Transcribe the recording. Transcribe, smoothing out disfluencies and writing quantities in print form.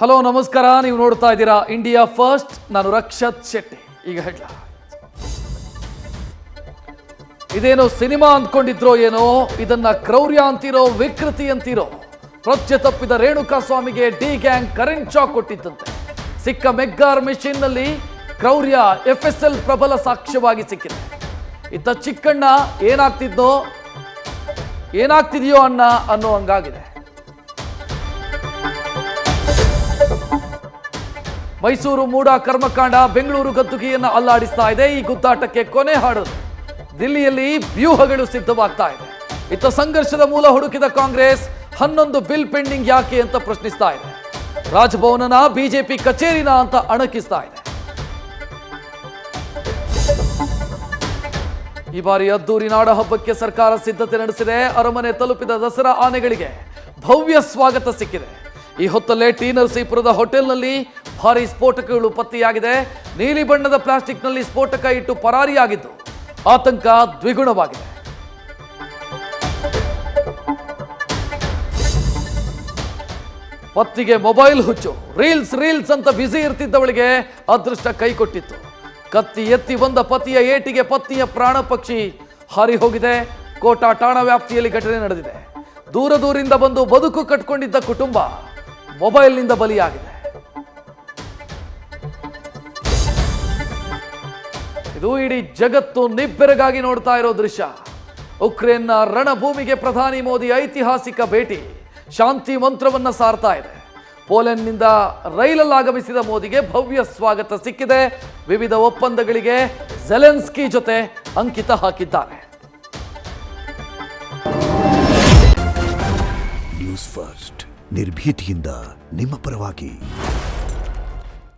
Hello ನಮಸ್ಕಾರ, ನೀವು ನೋಡ್ತಾ ಇದ್ದೀರಾ ಇಂಡಿಯಾ ಫಸ್ಟ್. ನಾನು ರಕ್ಷತ್ ಶೆಟ್ಟಿ. ಈಗ ಹೇಳ, ಇದೇನೋ ಸಿನಿಮಾ ಅಂದ್ಕೊಂಡಿದ್ರೋ ಏನೋ, ಇದನ್ನ ಕ್ರೌರ್ಯ ಅಂತಿರೋ, ವಿಕೃತಿ ಅಂತಿರೋ. ಪ್ರಜ್ಞೆ ತಪ್ಪಿದ ರೇಣುಕಾ ಸ್ವಾಮಿಗೆ ಡಿ ಗ್ಯಾಂಗ್ ಕರೆಂಟ್ ಶಾಕ್ ಕೊಟ್ಟಿದ್ದಂತೆ. ಸಿಕ್ಕ ಮೆಗ್ಗಾರ್ ಮೆಷಿನ್ ನಲ್ಲಿ ಕ್ರೌರ್ಯ FSL ಪ್ರಬಲ ಸಾಕ್ಷ್ಯವಾಗಿ ಸಿಕ್ಕಿದೆ. ಇತ್ತ ಚಿಕ್ಕಣ್ಣ ಏನಾಗ್ತಿದೆಯೋ ಅನ್ನೋ ಹಂಗಾಗಿದೆ. ಮೈಸೂರು ಮೂಡ ಕರ್ಮಕಾಂಡ ಬೆಂಗಳೂರು ಗದ್ದುಗೆಯನ್ನು ಅಲ್ಲಾಡಿಸ್ತಾ ಇದೆ. ಈ ಗುದ್ದಾಟಕ್ಕೆ ಕೊನೆ ಹಾಡೋದು ದಿಲ್ಲಿಯಲ್ಲಿ ವ್ಯೂಹಗಳು ಸಿದ್ಧವಾಗ್ತಾ ಇದೆ. ಇತ್ತ ಸಂಘರ್ಷದ ಮೂಲ ಹುಡುಕಿದ ಕಾಂಗ್ರೆಸ್ 11 ಬಿಲ್ ಪೆಂಡಿಂಗ್ ಯಾಕೆ ಅಂತ ಪ್ರಶ್ನಿಸ್ತಾ ಇದೆ. ರಾಜಭವನನ ಬಿಜೆಪಿ ಕಚೇರಿನ ಅಂತ ಅಣಕಿಸ್ತಾ ಇದೆ. ಈ ಬಾರಿ ಅದ್ದೂರಿ ನಾಡ ಹಬ್ಬಕ್ಕೆ ಸರ್ಕಾರ ಸಿದ್ಧತೆ ನಡೆಸಿದೆ. ಅರಮನೆ ತಲುಪಿದ ದಸರಾ ಆನೆಗಳಿಗೆ ಭವ್ಯ ಸ್ವಾಗತ ಸಿಕ್ಕಿದೆ. ಈ ಹೊತ್ತಲ್ಲೇ ಟಿ ನರಸೀಪುರದ ಹೋಟೆಲ್ನಲ್ಲಿ ಭಾರಿ ಸ್ಫೋಟಕಗಳು ಪತ್ತೆಯಾಗಿದೆ. ನೀಲಿ ಬಣ್ಣದ ಪ್ಲಾಸ್ಟಿಕ್ನಲ್ಲಿ ಸ್ಫೋಟಕ ಇಟ್ಟು ಪರಾರಿಯಾಗಿದ್ದು ಆತಂಕ ದ್ವಿಗುಣವಾಗಿದೆ. ಪತ್ತಿಗೆ ಮೊಬೈಲ್ ಹುಚ್ಚು, ರೀಲ್ಸ್ ಅಂತ ಬ್ಯುಸಿ ಇರ್ತಿದ್ದವಳಿಗೆ ಅದೃಷ್ಟ ಕೈ ಕೊಟ್ಟಿತ್ತು. ಕತ್ತಿ ಎತ್ತಿ ಬಂದ ಪತಿಯ ಏಟಿಗೆ ಪತ್ನಿಯ ಪ್ರಾಣ ಪಕ್ಷಿ ಹಾರಿ ಹೋಗಿದೆ. ಕೋಟಾ ಠಾಣಾ ವ್ಯಾಪ್ತಿಯಲ್ಲಿ ಘಟನೆ ನಡೆದಿದೆ. ದೂರದಿಂದ ಬಂದು ಬದುಕು ಕಟ್ಕೊಂಡಿದ್ದ ಕುಟುಂಬ ಮೊಬೈಲ್ನಿಂದ ಬಲಿಯಾಗಿದೆ. ಇದು ಇಡೀ ಜಗತ್ತು ನಿಬ್ಬೆರಗಾಗಿ ನೋಡ್ತಾ ಇರೋ ದೃಶ್ಯ. ಉಕ್ರೇನ್ನ ರಣಭೂಮಿಗೆ ಪ್ರಧಾನಿ ಮೋದಿ ಐತಿಹಾಸಿಕ ಭೇಟಿ ಶಾಂತಿ ಮಂತ್ರವನ್ನ ಸಾರ್ತಾ ಇದೆ. ಪೋಲೆಂಡ್ನಿಂದ ರೈಲಲ್ಲಿ ಆಗಮಿಸಿದ ಮೋದಿಗೆ ಭವ್ಯ ಸ್ವಾಗತ ಸಿಕ್ಕಿದೆ. ವಿವಿಧ ಒಪ್ಪಂದಗಳಿಗೆ ಝೆಲೆನ್ಸ್ಕಿ ಜೊತೆ ಅಂಕಿತ ಹಾಕಿದ್ದಾರೆ. ನ್ಯೂಸ್ ಫಸ್ಟ್ ನಿರ್ಭೀತಿಯಿಂದ ನಿಮ್ಮ ಪರವಾಗಿ.